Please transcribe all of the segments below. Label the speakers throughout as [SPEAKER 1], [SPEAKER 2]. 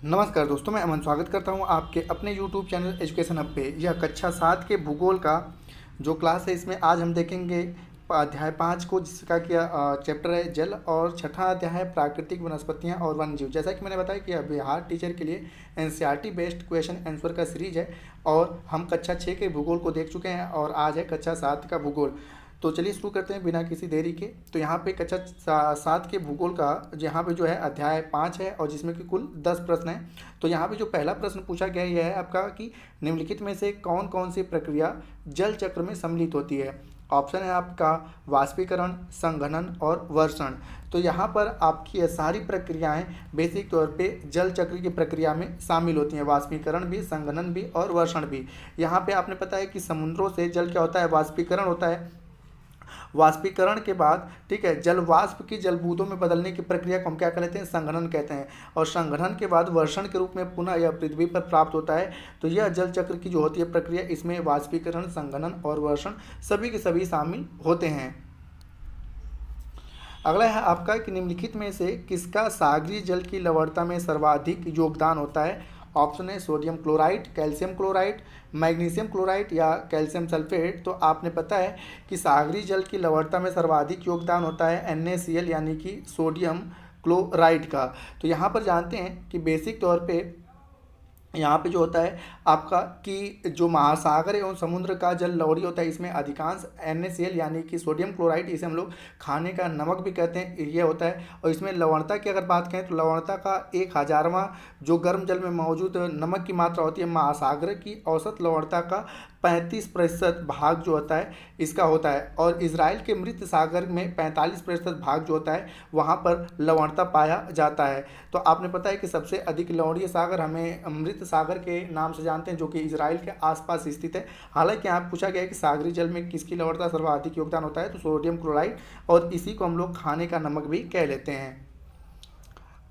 [SPEAKER 1] नमस्कार दोस्तों, मैं अमन स्वागत करता हूं आपके अपने यूट्यूब चैनल एजुकेशन हब पे। यह कक्षा 7 के भूगोल का जो क्लास है, इसमें आज हम देखेंगे अध्याय 5 को, जिसका चैप्टर है जल, और छठा अध्याय है प्राकृतिक वनस्पतियां और वन्यजीव। जैसा कि मैंने बताया कि यह बिहार टीचर के लिए एनसीईआरटी बेस्ड क्वेश्चन आंसर का सीरीज है और हम कक्षा 6 के भूगोल को देख चुके हैं और आज है कक्षा 7 का भूगोल। तो चलिए शुरू करते हैं बिना किसी देरी के। तो यहाँ पे कक्षा 7 के भूगोल का यहाँ पे जो है अध्याय 5 है और जिसमें कि कुल 10 प्रश्न हैं। तो यहाँ पे जो पहला प्रश्न पूछा गया यह है आपका कि निम्नलिखित में से कौन कौन सी प्रक्रिया जल चक्र में सम्मिलित होती है। ऑप्शन है आपका वाष्पीकरण, संघनन और वर्षण। तो यहाँ पर आपकी ये सारी प्रक्रियाएं बेसिक तौर पे जल चक्र की प्रक्रिया में शामिल होती हैं। वाष्पीकरण भी, संघनन भी और वर्षण भी। यहाँ पे आपने पता है कि समुद्रों से जल क्या होता है, वाष्पीकरण होता है। वाष्पीकरण के बाद ठीक है, जल वाष्प की जल बूंदों में बदलने की प्रक्रिया को हम क्या कहते हैं, संघनन कहते हैं। और संघनन के बाद वर्षण के रूप में पुनः यह पृथ्वी पर प्राप्त होता है। तो यह जल चक्र की जो होती है प्रक्रिया, इसमें वाष्पीकरण, संघनन और वर्षण सभी के सभी शामिल होते हैं। अगला है आपका कि निम्नलिखित में से किसका सागरीय जल की लवणता में सर्वाधिक योगदान होता है। ऑप्शन है sodium chloride, calcium chloride, magnesium chloride या कैल्शियम सल्फेट। तो आपने पता है कि सागरीय जल की लवणता में सर्वाधिक योगदान होता है NaCl यानी कि सोडियम क्लोराइड का। तो यहाँ पर जानते हैं कि बेसिक तौर पे यहाँ पे जो होता है आपका कि जो महासागर एवं समुद्र का जल लवणीय होता है, इसमें अधिकांश NaCl यानी कि सोडियम क्लोराइड, इसे हम लोग खाने का नमक भी कहते हैं, ये होता है। और इसमें लवणता की अगर बात करें तो लवणता का 1000वां जो गर्म जल में मौजूद नमक की मात्रा होती है, महासागर की औसत लवणता का 35% भाग जो होता है इसका होता है। और इजराइल के मृत सागर में 45% भाग जो होता है वहाँ पर लवणता पाया जाता है। तो आपने पता है कि सबसे अधिक लवणीय सागर हमें मृत सागर के नाम से जानते हैं, जो कि इजराइल के आसपास स्थित है। हालांकि यहाँ पूछा गया है कि सागरी जल में किसकी लवणता सर्वाधिक योगदान होता है, तो सोडियम क्लोराइड, और इसी को हम लोग खाने का नमक भी कह लेते हैं।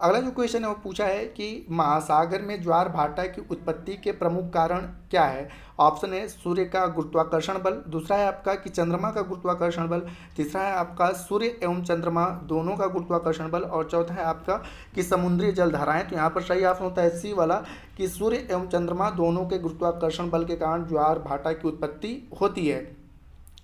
[SPEAKER 1] अगला जो क्वेश्चन है वो पूछा है कि महासागर में ज्वार भाटा की उत्पत्ति के प्रमुख कारण क्या है। ऑप्शन है सूर्य का गुरुत्वाकर्षण बल, दूसरा है आपका कि चंद्रमा का गुरुत्वाकर्षण बल, तीसरा है आपका सूर्य एवं चंद्रमा दोनों का गुरुत्वाकर्षण बल, और चौथा है आपका कि समुद्री जलधाराएं। तो यहाँ पर सही ऑप्शन होता है सी वाला, कि सूर्य एवं चंद्रमा दोनों के गुरुत्वाकर्षण बल के कारण ज्वार भाटा की उत्पत्ति होती है।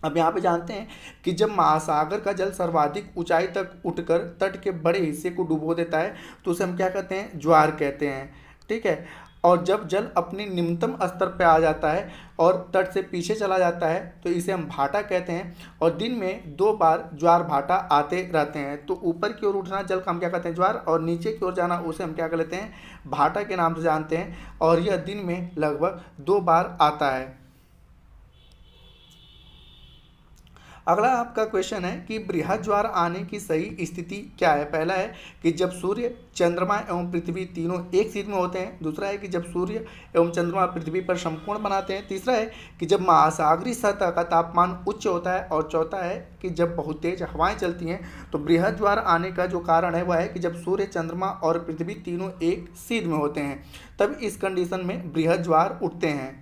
[SPEAKER 1] अब यहाँ पे जानते हैं कि जब महासागर का जल सर्वाधिक ऊंचाई तक उठकर तट के बड़े हिस्से को डुबो देता है तो उसे हम क्या कहते हैं, ज्वार कहते हैं। ठीक है। और जब जल अपने निम्नतम स्तर पर आ जाता है और तट से पीछे चला जाता है तो इसे हम भाटा कहते हैं। और दिन में 2 बार ज्वार भाटा आते रहते हैं। तो ऊपर की ओर उठना जल का हम क्या कहते हैं, ज्वार, और नीचे की ओर जाना उसे हम क्या कर लेते हैं, भाटा के नाम से जानते हैं। और यह दिन में लगभग 2 बार आता है। अगला आपका क्वेश्चन है कि बृहद ज्वार आने की सही स्थिति क्या है। पहला है कि जब सूर्य, चंद्रमा एवं पृथ्वी तीनों एक सीध में होते हैं, दूसरा है कि जब सूर्य एवं चंद्रमा पृथ्वी पर समकोण बनाते हैं, तीसरा है कि जब महासागरीय सतह का तापमान उच्च होता है, और चौथा है कि जब बहुत तेज हवाएं चलती हैं। तो बृहद ज्वार आने का जो कारण है वह है कि जब सूर्य, चंद्रमा और पृथ्वी तीनों एक सीध में होते हैं, तब इस कंडीशन में बृहद ज्वार उठते हैं।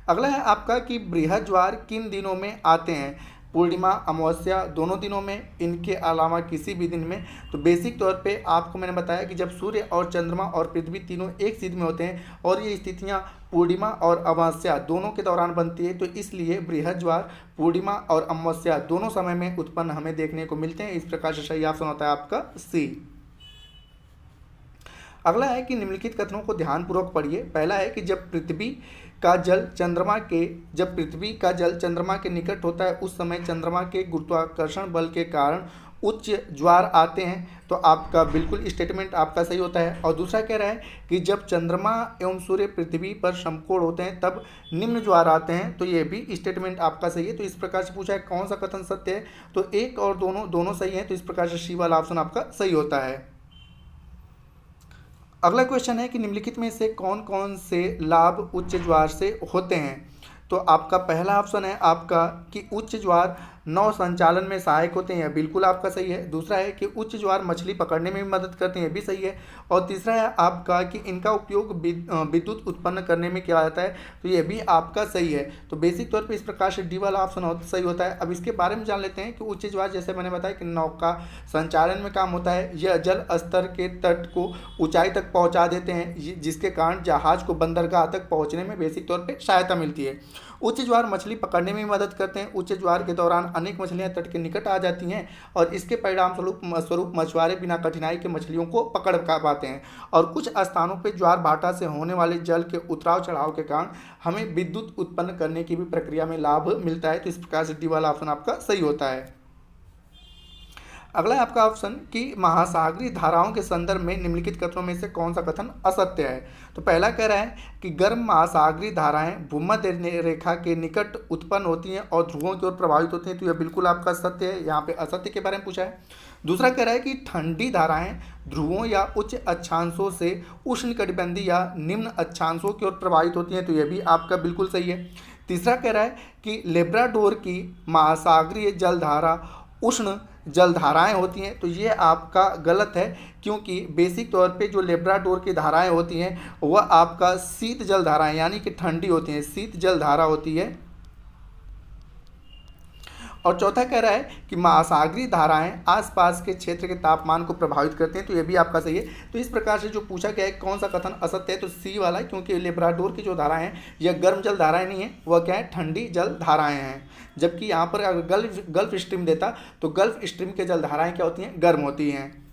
[SPEAKER 1] अगला है आपका कि बृहद ज्वार किन दिनों में आते हैं। पूर्णिमा, अमावस्या दोनों दिनों में, इनके अलावा किसी भी दिन में। तो बेसिक तौर पे आपको मैंने बताया कि जब सूर्य और चंद्रमा और पृथ्वी तीनों एक सीध में होते हैं और ये स्थितियां पूर्णिमा और अमावस्या दोनों के दौरान बनती है, तो इसलिए बृहद ज्वार पूर्णिमा और अमावस्या दोनों समय में उत्पन्न हमें देखने को मिलते हैं। इस प्रकार से सही ऑप्शन होता है आपका सी। अगला है कि निम्नलिखित कथनों को ध्यानपूर्वक पढ़िए। पहला है कि जब पृथ्वी का जल चंद्रमा के निकट होता है उस समय चंद्रमा के गुरुत्वाकर्षण बल के कारण उच्च ज्वार आते हैं। तो आपका बिल्कुल स्टेटमेंट आपका सही होता है। और दूसरा कह रहा है कि जब चंद्रमा एवं सूर्य पृथ्वी पर समकोण होते हैं तब निम्न ज्वार आते हैं। तो ये भी स्टेटमेंट आपका सही है। तो इस प्रकार से पूछा है कौन सा कथन सत्य है, तो एक और दोनों सही है। तो इस प्रकार से सी वाला ऑप्शन आपका सही होता है। अगला क्वेश्चन है कि निम्नलिखित में से कौन कौन से लाभ उच्च ज्वार से होते हैं। तो आपका पहला ऑप्शन है आपका कि उच्च ज्वार नौ संचालन में सहायक होते हैं, बिल्कुल आपका सही है। दूसरा है कि उच्च ज्वार मछली पकड़ने में भी मदद करते हैं, भी सही है। और तीसरा है आपका कि इनका उपयोग विद्युत उत्पन्न करने में किया जाता है, तो ये भी आपका सही है। तो बेसिक तौर पे इस प्रकार से डी वाला ऑप्शन सही होता है। अब इसके बारे में जान लेते हैं कि उच्च ज्वार, जैसे मैंने बताया कि नौका संचालन में काम होता है, यह जल स्तर के तट को ऊंचाई तक पहुंचा देते हैं, जिसके कारण जहाज को बंदरगाह तक पहुंचने में बेसिक तौर पे सहायता मिलती है। उच्च ज्वार मछली पकड़ने में मदद करते हैं। उच्च ज्वार के दौरान अनेक मछलियां तट के निकट आ जाती हैं और इसके परिणाम स्वरूप मछुआरे बिना कठिनाई के मछलियों को पकड़ पाते हैं। और कुछ स्थानों पर ज्वार भाटा से होने वाले जल के उतराव चढ़ाव के कारण हमें विद्युत उत्पन्न करने की भी प्रक्रिया में लाभ मिलता है। तो इस प्रकार से डी वाला ऑप्शन आपका सही होता है। अगला है आपका ऑप्शन कि महासागरीय धाराओं के संदर्भ में निम्नलिखित कथनों में से कौन सा कथन असत्य है। तो पहला कह रहा है कि गर्म महासागरीय धाराएं भूमध्य रेखा के निकट उत्पन्न होती हैं और ध्रुवों की ओर प्रभावित होती हैं, तो यह बिल्कुल आपका सत्य है, यहाँ पे असत्य के बारे में पूछा है। दूसरा कह रहा है कि ठंडी धाराएं ध्रुवों या उच्च अक्षांशों से उष्णकटिबंधीय या निम्न अक्षांशों की ओर प्रभावित होती हैं, तो यह भी आपका बिल्कुल सही है। तीसरा कह रहा है कि लेब्राडोर की महासागरीय जलधारा उष्ण जलधाराएं होती हैं, तो ये आपका गलत है, क्योंकि बेसिक तौर पे जो लेब्राडोर की धाराएं होती हैं वह आपका शीत जलधाराएं यानी कि ठंडी होती हैं, शीत जलधारा होती है। और चौथा कह रहा है कि महासागरीय धाराएं आसपास के क्षेत्र के तापमान को प्रभावित करते हैं, तो ये भी आपका सही है। तो इस प्रकार से जो पूछा गया है कौन सा कथन असत्य है, तो सी वाला है, क्योंकि लेब्राडोर की जो धाराएं हैं यह गर्म जल धाराएं नहीं है, वह क्या है, ठंडी जल धाराएं हैं। जबकि यहाँ पर अगर गल्फ स्ट्रीम देता तो गल्फ स्ट्रीम के जल धाराएं क्या होती हैं, गर्म होती हैं।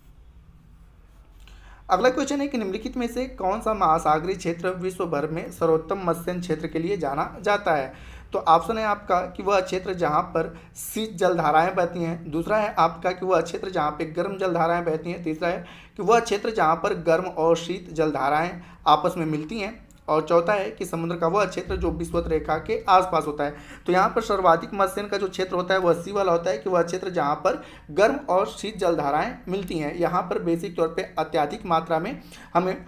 [SPEAKER 1] अगला क्वेश्चन है कि निम्नलिखित में से कौन सा महासागरीय क्षेत्र विश्व भर में सर्वोत्तम मत्स्य क्षेत्र के लिए जाना जाता है। तो ऑप्शन है आपका कि वह क्षेत्र जहाँ पर शीत जलधाराएं बहती हैं। दूसरा है आपका कि वह क्षेत्र जहाँ पे गर्म जलधाराएं बहती हैं। तीसरा है कि वह क्षेत्र जहाँ पर गर्म और शीत जलधाराएं आपस में मिलती हैं। और चौथा है कि समुद्र का वह क्षेत्र जो विषुवत रेखा के आसपास होता है। तो यहाँ पर सर्वाधिक मत्स्य का जो क्षेत्र होता है वह सी वाला होता है, कि वह क्षेत्र जहाँ पर गर्म और शीत जलधाराएं मिलती हैं। यहाँ पर बेसिक तौर पे अत्यधिक मात्रा में हमें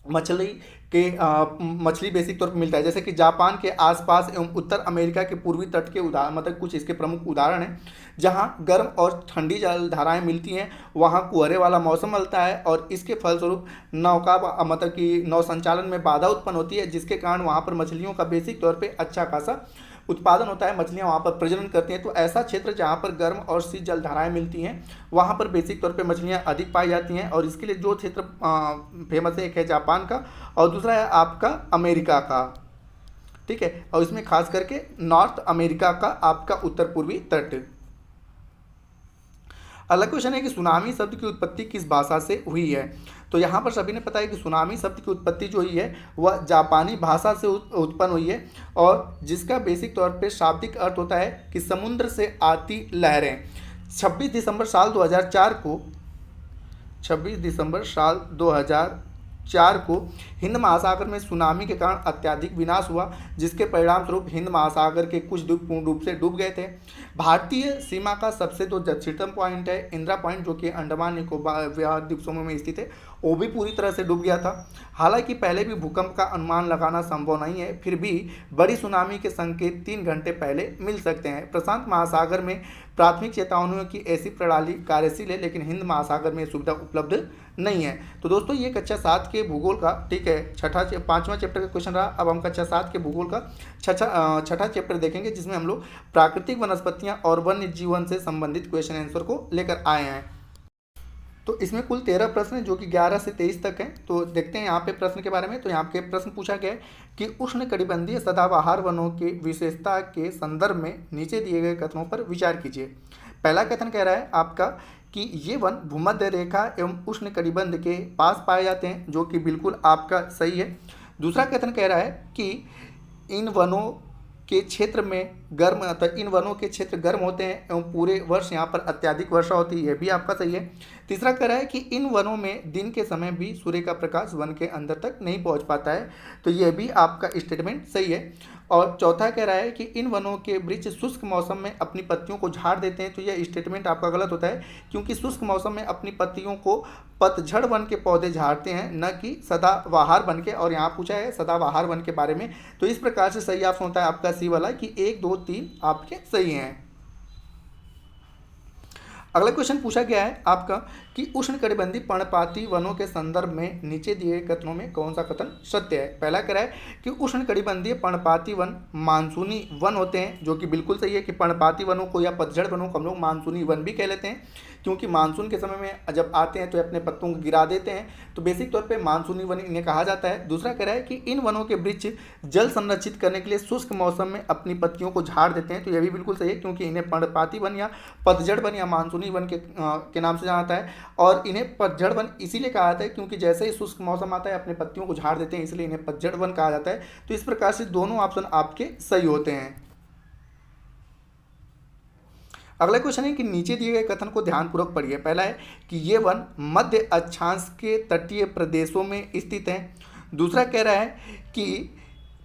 [SPEAKER 1] मछली बेसिक तौर पर मिलता है, जैसे कि जापान के आसपास एवं उत्तर अमेरिका के पूर्वी तट के मतलब कुछ इसके प्रमुख उदाहरण हैं, जहाँ गर्म और ठंडी जलधाराएं मिलती हैं, वहाँ कुहरे वाला मौसम मिलता है और इसके फलस्वरूप मतलब कि नौ संचालन में बाधा उत्पन्न होती है, जिसके कारण वहाँ पर मछलियों का बेसिक तौर पर अच्छा खासा उत्पादन होता है, मछलियाँ वहाँ पर प्रजनन करती हैं। तो ऐसा क्षेत्र जहाँ पर गर्म और शीत जलधाराएं मिलती हैं वहाँ पर बेसिक तौर पे मछलियाँ अधिक पाई जाती हैं। और इसके लिए जो क्षेत्र फेमस है, एक है जापान का और दूसरा है आपका अमेरिका का, ठीक है, और इसमें खास करके नॉर्थ अमेरिका का आपका उत्तर पूर्वी तट। अगला क्वेश्चन है कि सुनामी शब्द की उत्पत्ति किस भाषा से हुई है। तो यहाँ पर सभी ने पता है कि सुनामी शब्द की उत्पत्ति जो हुई है वह जापानी भाषा से उत्पन्न हुई है और जिसका बेसिक तौर पे शाब्दिक अर्थ होता है कि समुद्र से आती लहरें। 26 दिसंबर साल 2004 को हिंद महासागर में सुनामी के कारण अत्यधिक विनाश हुआ, जिसके परिणाम स्वरूप हिंद महासागर के कुछ द्वीप पूर्ण रूप से डूब गए थे। भारतीय सीमा का सबसे जो दक्षिणतम पॉइंट है इंदिरा पॉइंट, जो कि अंडमान निकोबार द्वीप समूह में स्थित है, वो भी पूरी तरह से डूब गया था। हालांकि पहले भी भूकंप का अनुमान लगाना संभव नहीं है, फिर भी बड़ी सुनामी के संकेत 3 घंटे पहले मिल सकते हैं। प्रशांत महासागर में प्राथमिक चेतावनियों की ऐसी प्रणाली कार्यशील है, लेकिन हिंद महासागर में सुविधा उपलब्ध नहीं है। तो दोस्तों ये कक्षा 7 के भूगोल का, ठीक है, 5वां चैप्टर का क्वेश्चन रहा। अब हम कक्षा 7 के भूगोल का छठा चैप्टर देखेंगे, जिसमें हम लोग प्राकृतिक वनस्पतियां और वन्य जीवन से संबंधित क्वेश्चन आंसर को लेकर आए हैं। तो इसमें कुल 13 प्रश्न हैं, जो कि 11 से 23 तक हैं। तो देखते हैं यहाँ पे प्रश्न के बारे में। तो यहाँ पे प्रश्न पूछा गया है कि उष्णकटिबंधीय सदाबहार वनों की विशेषता के संदर्भ में नीचे दिए गए कथनों पर विचार कीजिए। पहला कथन कह रहा है आपका कि ये वन भूमध्य रेखा एवं उष्णकटिबंध के पास पाए जाते हैं, जो कि बिल्कुल आपका सही है। दूसरा कथन कह रहा है कि इन वनों के क्षेत्र में इन वनों के क्षेत्र गर्म होते हैं एवं पूरे वर्ष यहाँ पर अत्यधिक वर्षा होती है, यह भी आपका सही है। तीसरा कह रहा है कि इन वनों में दिन के समय भी सूर्य का प्रकाश वन के अंदर तक नहीं पहुँच पाता है, तो यह भी आपका स्टेटमेंट सही है। और चौथा कह रहा है कि इन वनों के वृक्ष शुष्क मौसम में अपनी पत्तियों को झाड़ देते हैं, तो यह स्टेटमेंट आपका गलत होता है, क्योंकि शुष्क मौसम में अपनी पत्तियों को पतझड़ वन के पौधे झाड़ते हैं, न कि सदाबहार वन के। और यहाँ पूछा है सदाबहार वन के बारे में, तो इस प्रकार से सही ऑप्शन होता है आपका सी वाला कि 1, 2, 3 आपके सही हैं। अगला क्वेश्चन पूछा गया है आपका कि उष्णकटिबंधीय पर्णपाती वनों के संदर्भ में नीचे दिए गए कथनों में कौन सा कथन सत्य है। पहला कह रहा है कि उष्णकटिबंधीय पर्णपाती वन मानसूनी वन होते हैं, जो कि बिल्कुल सही है कि पर्णपाती वनों को या पतझड़ वनों को हम लोग मानसूनी वन भी कह लेते हैं, क्योंकि मानसून के समय में जब आते हैं तो अपने पत्तों को गिरा देते हैं, तो बेसिक तौर पे मानसूनी वन इन्हें कहा जाता है। दूसरा कह रहा है कि इन वनों के वृक्ष जल संरक्षित करने के लिए शुष्क मौसम में अपनी पत्तियों को झाड़ देते हैं, तो यह भी बिल्कुल सही है, क्योंकि इन्हें पर्णपाती वन या पतझड़ वन या मानसूनी वन के नाम से जाना जाता है। और इन्हें पतझड़ वन इसीलिए कहा जाता है क्योंकि जैसे ही शुष्क मौसम आता है अपने पत्तियों को झाड़ देते हैं, इसलिए इन्हें पतझड़ वन कहा जाता है। तो इस प्रकार से दोनों ऑप्शन आपके सही होते हैं। अगला क्वेश्चन है कि नीचे दिए गए कथन को ध्यानपूर्वक पढ़िए। पहला है कि ये वन मध्य अक्षांश के तटीय प्रदेशों में स्थित है। दूसरा कह रहा है कि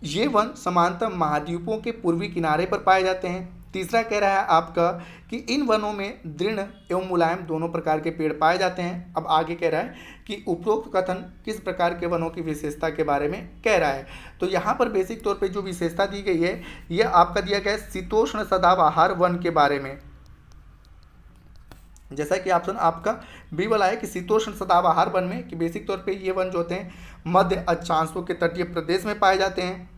[SPEAKER 1] ये वन समांतर महाद्वीपों के पूर्वी किनारे पर पाए जाते हैं। तीसरा कह रहा है आपका कि इन वनों में दृढ़ एवं मुलायम दोनों प्रकार के पेड़ पाए जाते हैं। अब आगे कह रहा है कि उपरोक्त कथन किस प्रकार के वनों की विशेषता के बारे में कह रहा है। तो यहाँ पर बेसिक तौर पे जो विशेषता दी गई है यह आपका दिया गया है शीतोष्ण सदाबहार वन के बारे में। जैसा कि ऑप्शन आपका बी वाला है कि शीतोष्ण सदाबहार वन में कि बेसिक तौर पे ये वन जो होते हैं मध्य अक्षांशों के तटीय प्रदेश में पाए जाते हैं।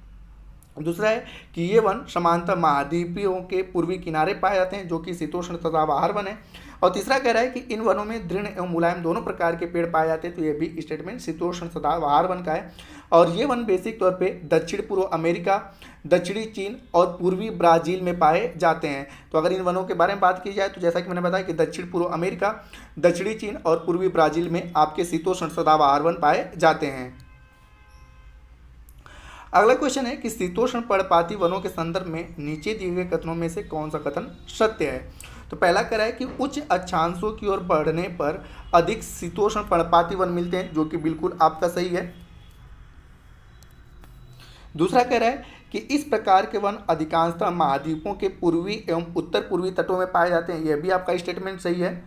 [SPEAKER 1] दूसरा है कि ये वन समांतर महाद्वीपों के पूर्वी किनारे पाए जाते हैं, जो कि शीतोष्ण सदाबहार वन है। और तीसरा कह रहा है कि इन वनों में दृढ़ एवं मुलायम दोनों प्रकार के पेड़ पाए जाते हैं, तो ये भी स्टेटमेंट शीतोष्ण सदाबहार वन का है। और ये वन बेसिक तौर पे दक्षिण पूर्व अमेरिका, दक्षिणी चीन और पूर्वी ब्राज़ील में पाए जाते हैं। तो अगर इन वनों के बारे में बात की जाए तो जैसा कि मैंने बताया कि दक्षिण पूर्व अमेरिका, दक्षिणी चीन और पूर्वी ब्राज़ील में आपके शीतोष्ण सदाबहार वन पाए जाते हैं। अगला क्वेश्चन है कि शीतोष्ण पर्णपाती वनों के संदर्भ में नीचे दिए गए कथनों में से कौन सा कथन सत्य है। तो पहला कह रहा है कि उच्च अक्षांशों की ओर बढ़ने पर अधिक शीतोष्ण पर्णपाती वन मिलते हैं, जो कि बिल्कुल आपका सही है। दूसरा कह रहा है कि इस प्रकार के वन अधिकांशतः महाद्वीपों के पूर्वी एवं उत्तर पूर्वी तटों में पाए जाते हैं, यह भी आपका स्टेटमेंट सही है।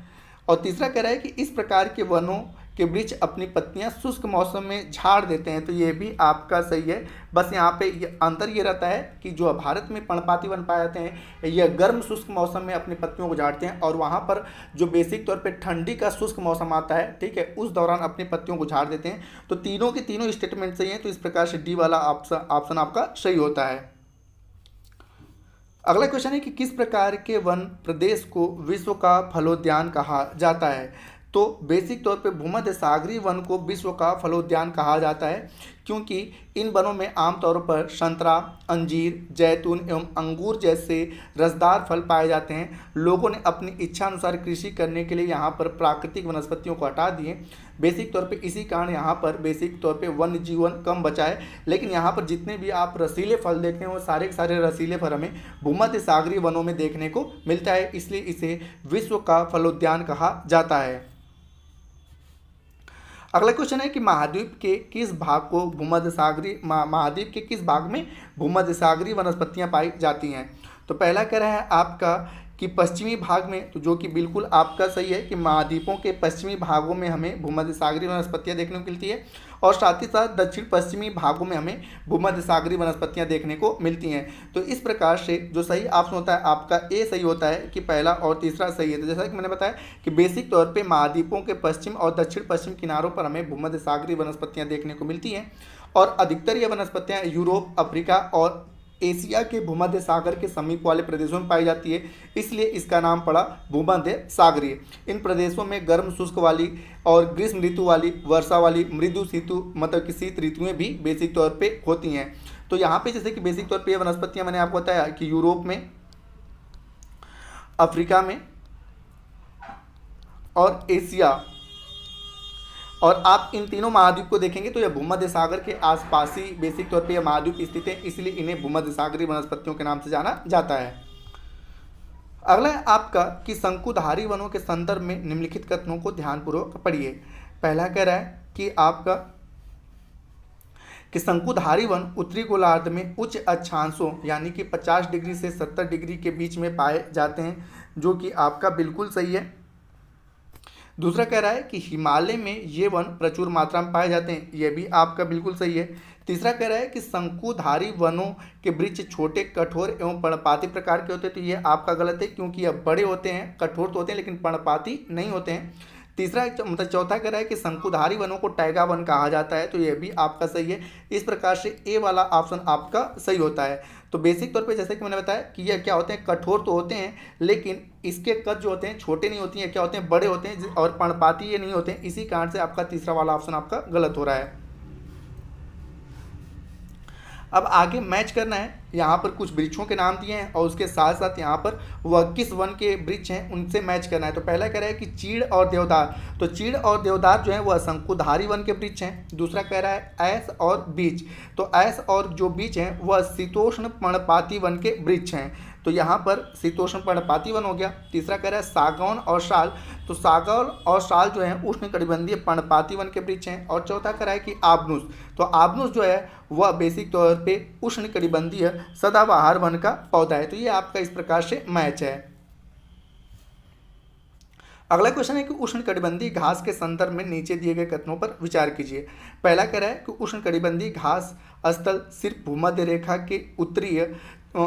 [SPEAKER 1] और तीसरा कह रहा है कि इस प्रकार के वनों के वृक्ष अपनी पत्तियां शुष्क मौसम में झाड़ देते हैं, तो ये भी आपका सही है। बस यहाँ पे अंतर ये रहता है कि जो भारत में पर्णपाती वन पाए जाते हैं यह गर्म शुष्क मौसम में अपनी पत्तियों को झाड़ते हैं, और वहाँ पर जो बेसिक तौर पे ठंडी का शुष्क मौसम आता है, ठीक है, उस दौरान अपनी पत्तियों को झाड़ देते हैं। तो तीनों के तीनों स्टेटमेंट सही हैं, तो इस प्रकार से डी वाला ऑप्शन आपका सही होता है। अगला क्वेश्चन है कि किस प्रकार के वन प्रदेश को विश्व का फलोद्यान कहा जाता है। तो बेसिक तौर पे भूमध्य सागरीय वन को विश्व का फलोद्यान कहा जाता है, क्योंकि इन वनों में आमतौर पर संतरा, अंजीर, जैतून एवं अंगूर जैसे रसदार फल पाए जाते हैं। लोगों ने अपनी इच्छा अनुसार कृषि करने के लिए यहाँ पर प्राकृतिक वनस्पतियों को हटा दिए। बेसिक तौर पे इसी कारण यहाँ पर बेसिक तौर पे वन्य जीवन कम बचा है। लेकिन यहाँ पर जितने भी आप रसीले फल देखते हैं वो सारे के सारे रसीले फल हमें भूमध्य सागरीय वनों में देखने को मिलता है, इसलिए इसे विश्व का फलोद्यान कहा जाता है। अगला क्वेश्चन है कि महाद्वीप के किस भाग को भूमध्य सागरीय महाद्वीप के किस भाग में भूमध्य सागरीय वनस्पतियां पाई जाती हैं। तो पहला कह रहा है आपका कि पश्चिमी भाग में, तो जो कि बिल्कुल आपका सही है कि महाद्वीपों के पश्चिमी भागों में हमें भूमध्य सागरीय वनस्पतियां देखने को मिलती है, और साथ ही साथ दक्षिण पश्चिमी भागों में हमें भूमध्य सागरीय वनस्पतियां देखने को मिलती हैं। तो इस प्रकार से जो सही ऑप्शन होता है आपका ए सही होता है कि पहला और तीसरा सही है। तो जैसा कि मैंने बताया कि बेसिक तौर पे महाद्वीपों के पश्चिम और दक्षिण पश्चिम किनारों पर हमें भूमध्य सागरीय वनस्पतियां देखने को मिलती हैं, और अधिकतर ये वनस्पतियां यूरोप, अफ्रीका और एशिया के भूमध्य सागर के समीप वाले प्रदेशों में पाई जाती है, इसलिए इसका नाम पड़ा भूमध्य सागरीय। इन प्रदेशों में गर्म शुष्क वाली और ग्रीष्म ऋतु वाली, वर्षा वाली, मृदु ऋतु मतलब कि शीत ऋतुएं भी बेसिक तौर पे होती हैं। तो यहाँ पे जैसे कि बेसिक तौर पे ये वनस्पतियाँ मैंने आपको बताया कि यूरोप में, अफ्रीका में और एशिया, और आप इन तीनों महाद्वीप को देखेंगे तो यह भूमध्य सागर के आसपास ही बेसिक तौर पे यह महाद्वीप स्थित है, इसलिए इन्हें भूमध्य सागरीय वनस्पतियों के नाम से जाना जाता है। अगला है आपका कि शंकुधारी वनों के संदर्भ में निम्नलिखित कथनों को ध्यानपूर्वक पढ़िए। पहला कह रहा है कि आपका कि शंकुधारी वन उत्तरी गोलार्ध में उच्च अक्षांशों यानी कि 50 डिग्री से 70 डिग्री के बीच में पाए जाते हैं, जो कि आपका बिल्कुल सही है। दूसरा कह रहा है कि हिमालय में ये वन प्रचुर मात्रा में पाए जाते हैं, ये भी आपका बिल्कुल सही है। तीसरा कह रहा है कि शंकुधारी वनों के वृक्ष छोटे, कठोर एवं पर्णपाती प्रकार के होते हैं, तो ये आपका गलत है, क्योंकि यह बड़े होते हैं, कठोर तो होते हैं लेकिन पर्णपाती नहीं होते हैं। तीसरा मतलब चौथा कह रहा है कि शंकुधारी वनों को टैगा वन कहा जाता है, तो यह भी आपका सही है। इस प्रकार से ए वाला ऑप्शन आपका सही होता है। तो बेसिक तौर पे जैसे कि मैंने बताया कि यह क्या होते हैं, कठोर तो होते हैं लेकिन इसके कद जो होते हैं छोटे नहीं होती हैं, क्या होते हैं, बड़े होते हैं और पर्णपाती ये नहीं होते हैं। इसी कारण से आपका तीसरा वाला ऑप्शन आपका गलत हो रहा है। अब आगे मैच करना है, यहाँ पर कुछ वृक्षों के नाम दिए हैं और उसके साथ साथ यहाँ पर वह किस वन के वृक्ष हैं उनसे मैच करना है। तो पहला कह रहा है कि चीड़ और देवदार, तो चीड़ और देवदार जो है वह शंकुधारी वन के वृक्ष हैं। दूसरा कह रहा है ऐस और बीच, तो ऐस और जो बीच हैं वह शीतोष्ण पर्णपाती वन के वृक्ष हैं, तो यहाँ पर शीतोष्ण पर्णपाती वन हो गया। तीसरा कह रहा है सागौन और साल, तो सागौन और साल जो है उष्णकटिबंधीय पर्णपाती वन के वृक्ष हैं। और चौथा कह रहा है कि आबनुस, तो आबनुस जो है वह बेसिक तौर पे उष्णकटिबंधीय सदाबहार वन का पौधा है। तो ये आपका इस प्रकार से मैच है। अगला क्वेश्चन है कि उष्णकटिबंधीय घास के संदर्भ में नीचे दिए गए कथनों पर विचार कीजिए। पहला कह रहा है कि उष्णकटिबंधीय घास स्थल सिर्फ भूमध्य रेखा के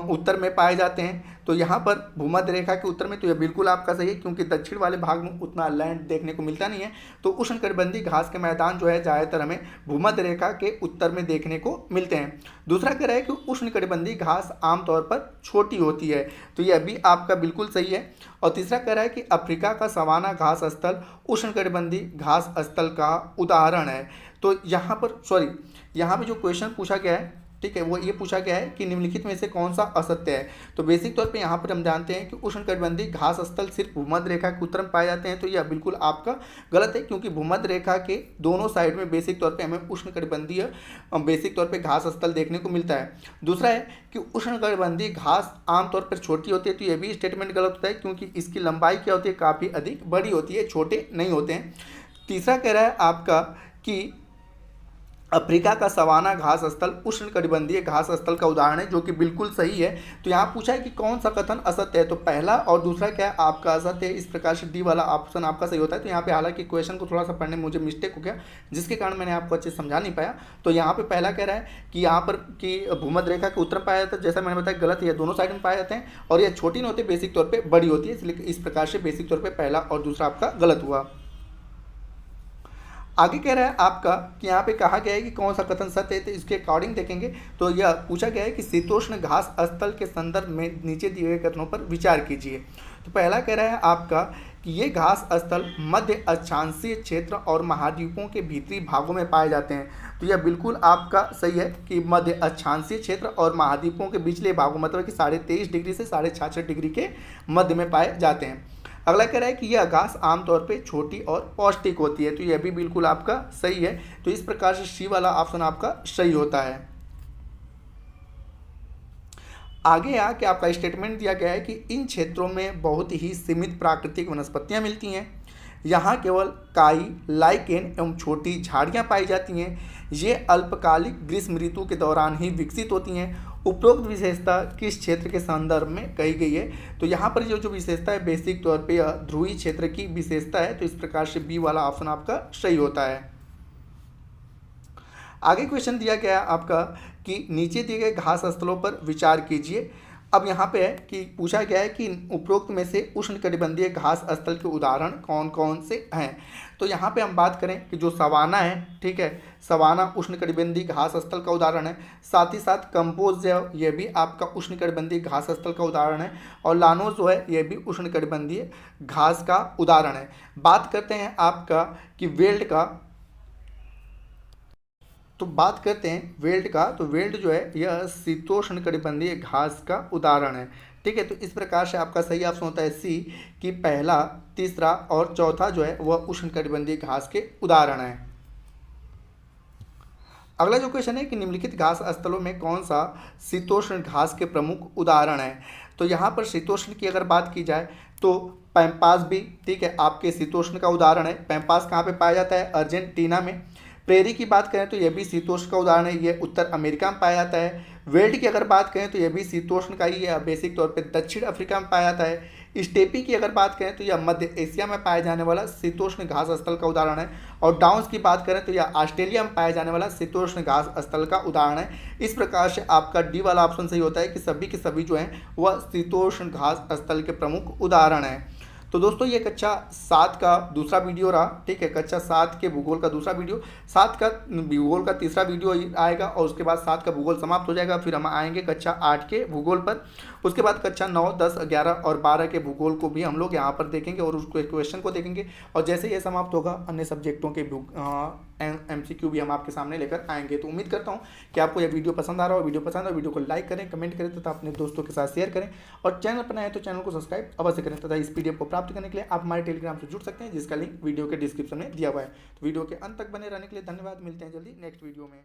[SPEAKER 1] उत्तर में पाए जाते हैं, तो यहाँ पर भूमध्य रेखा के उत्तर में, तो यह बिल्कुल आपका सही है, क्योंकि दक्षिण वाले भाग में उतना लैंड देखने को मिलता नहीं है। तो उष्णकटिबंधीय घास के मैदान जो है ज़्यादातर हमें भूमध्य रेखा के उत्तर में देखने को मिलते हैं। दूसरा कह रहा है कि उष्णकटिबंधीय घास आमतौर पर छोटी होती है, तो यह भी आपका बिल्कुल सही है। और तीसरा कह रहा है कि अफ्रीका का सवाना घास स्थल उष्णकटिबंधीय घास स्थल का उदाहरण है। तो यहाँ पर जो क्वेश्चन पूछा गया है, ठीक है, वो ये पूछा गया है कि निम्नलिखित में से कौन सा असत्य है। तो बेसिक तौर पे यहाँ पर हम जानते हैं कि उष्णकटिबंधीय घास स्थल सिर्फ भूमध्य रेखा के उत्तर में पाए जाते हैं, तो यह बिल्कुल आपका गलत है, क्योंकि भूमध्य रेखा के दोनों साइड में बेसिक तौर पे हमें उष्णकटिबंधीय बेसिक तौर पे घास स्थल देखने को मिलता है। दूसरा है कि उष्णकटिबंधीय घास आमतौर पर छोटी होती है, तो यह भी स्टेटमेंट गलत होता है, क्योंकि इसकी लंबाई क्या होती है, काफ़ी अधिक बड़ी होती है, छोटे नहीं होते हैं। तीसरा कह रहा है आपका कि अफ्रीका का सवाना घास स्थल उष्णकटिबंधीय घास स्थल का उदाहरण है, जो कि बिल्कुल सही है। तो यहाँ पूछा है कि कौन सा कथन असत्य है, तो पहला और दूसरा क्या है आपका असत्य है। इस प्रकार से डी वाला ऑप्शन आपका सही होता है। तो यहाँ पे हालांकि क्वेश्चन को थोड़ा सा पढ़ने में मुझे मिस्टेक हो गया, जिसके कारण मैंने आपको अच्छे से समझा नहीं पाया। तो यहाँ पे पहला कह रहा है कि यहाँ पर कि भूमध्य रेखा के उत्तर में पाया जाता है, जैसा मैंने बताया गलत है, दोनों साइड में पाए जाते हैं और यह छोटी नहीं होती, बेसिक तौर पर बड़ी होती है, इसलिए इस प्रकार से बेसिक तौर पर पहला और दूसरा आपका गलत हुआ। आगे कह रहा है आपका कि यहाँ पे कहा गया है कि कौन सा कथन सत्य है, तो इसके अकॉर्डिंग देखेंगे तो यह पूछा गया है कि शीतोष्ण घास स्थल के संदर्भ में नीचे दिए गए कथनों पर विचार कीजिए। तो पहला कह रहा है आपका कि ये घास स्थल मध्य अक्षांशीय क्षेत्र और महाद्वीपों के भीतरी भागों में पाए जाते हैं, तो यह बिल्कुल आपका सही है कि मध्य अक्षांशीय क्षेत्र और महाद्वीपों के पिछले भागों मतलब कि 23.5 डिग्री से 66.5 डिग्री के मध्य में पाए जाते हैं। अगला कह रहा है कि यह घास आमतौर पे छोटी और पौष्टिक होती है, तो यह भी बिल्कुल आपका सही है। तो इस प्रकार से सी वाला ऑप्शन आपका सही होता है। आगे आके आपका स्टेटमेंट दिया गया है कि इन क्षेत्रों में बहुत ही सीमित प्राकृतिक वनस्पतियां मिलती हैं, यहाँ केवल काई, लाइकेन एवं छोटी झाड़ियाँ पाई जाती हैं। ये अल्पकालिक ग्रीष्म ऋतु के दौरान ही विकसित होती हैं। उपरोक्त विशेषता किस क्षेत्र के संदर्भ में कही गई है, तो यहाँ पर जो विशेषता है बेसिक तौर पे ध्रुवीय क्षेत्र की विशेषता है, तो इस प्रकार से बी वाला ऑप्शन आपका सही होता है। आगे क्वेश्चन दिया गया आपका कि नीचे दिए गए घास स्थलों पर विचार कीजिए। अब यहाँ पे है कि पूछा गया है कि उपरोक्त में से उष्णकटिबंधीय घास स्थल के उदाहरण कौन कौन से हैं। तो यहाँ पे हम बात करें कि जो सवाना है, ठीक है, सवाना उष्णकटिबंधीय घास स्थल का उदाहरण है। साथ ही साथ कंपोज जो है यह भी आपका उष्णकटिबंधीय घास स्थल का उदाहरण है, और लानोस जो है यह भी उष्णकटिबंधीय घास का उदाहरण है। बात करते हैं आपका कि वेल्ड का, तो बात करते हैं वेल्ड का, तो वेल्ड जो है यह शीतोष्णकटिबंधीय घास का उदाहरण है, ठीक है। तो इस प्रकार से आपका सही ऑप्शन होता है सी कि पहला, तीसरा और चौथा जो है वह उष्णकटिबंधीय घास के उदाहरण है। अगला जो क्वेश्चन है कि निम्नलिखित घास स्थलों में कौन सा शीतोष्ण घास के प्रमुख उदाहरण है। तो यहाँ पर शीतोष्ण की अगर बात की जाए तो पैम्पास भी, ठीक है, आपके शीतोष्ण का उदाहरण है। पैम्पास कहाँ पे पाया जाता है, अर्जेंटीना में। प्रेरी की बात करें तो यह भी शीतोष्ण का उदाहरण है, ये उत्तर अमेरिका में पाया जाता है। वेल्ड की अगर बात करें तो यह भी शीतोष्ण का ही है, बेसिक तौर पे दक्षिण अफ्रीका में पाया जाता है। स्टेपी की अगर बात करें तो यह मध्य एशिया में पाया जाने वाला शीतोष्ण घास स्थल का उदाहरण है। और डाउन्स की बात करें तो यह ऑस्ट्रेलिया में पाया जाने वाला शीतोष्ण घास स्थल का उदाहरण है। इस प्रकार से आपका डी वाला ऑप्शन सही होता है कि सभी के सभी जो हैं वह शीतोष्ण घास स्थल के प्रमुख उदाहरण हैं। तो दोस्तों ये कक्षा 7 का दूसरा वीडियो रहा, ठीक है। कक्षा 7 के भूगोल का दूसरा वीडियो, 7 का भूगोल का तीसरा वीडियो आएगा और उसके बाद 7 का भूगोल समाप्त हो जाएगा। फिर हम आएंगे कक्षा 8 के भूगोल पर। उसके बाद कक्षा 9, 10, 11 और 12 के भूगोल को भी हम लोग यहाँ पर देखेंगे और उसको क्वेश्चन को देखेंगे। और जैसे ये समाप्त होगा अन्य सब्जेक्टों के MCQ भी हम आपके सामने लेकर आएंगे। तो उम्मीद करता हूँ कि आपको यह वीडियो पसंद आ रहा हो। वीडियो पसंद हो वीडियो को लाइक करें, कमेंट करें तथा अपने दोस्तों के साथ शेयर करें और चैनल पर नए हैं तो चैनल को सब्सक्राइब अवश्य करें तथा इस PDF को प्राप्त करने के लिए आप हमारे टेलीग्राम से जुड़ सकते हैं जिसका लिंक वीडियो के डिस्क्रिप्शन में दिया हुआ है। तो वीडियो के अंत तक बने रहने के लिए धन्यवाद। मिलते हैं जल्दी नेक्स्ट वीडियो में।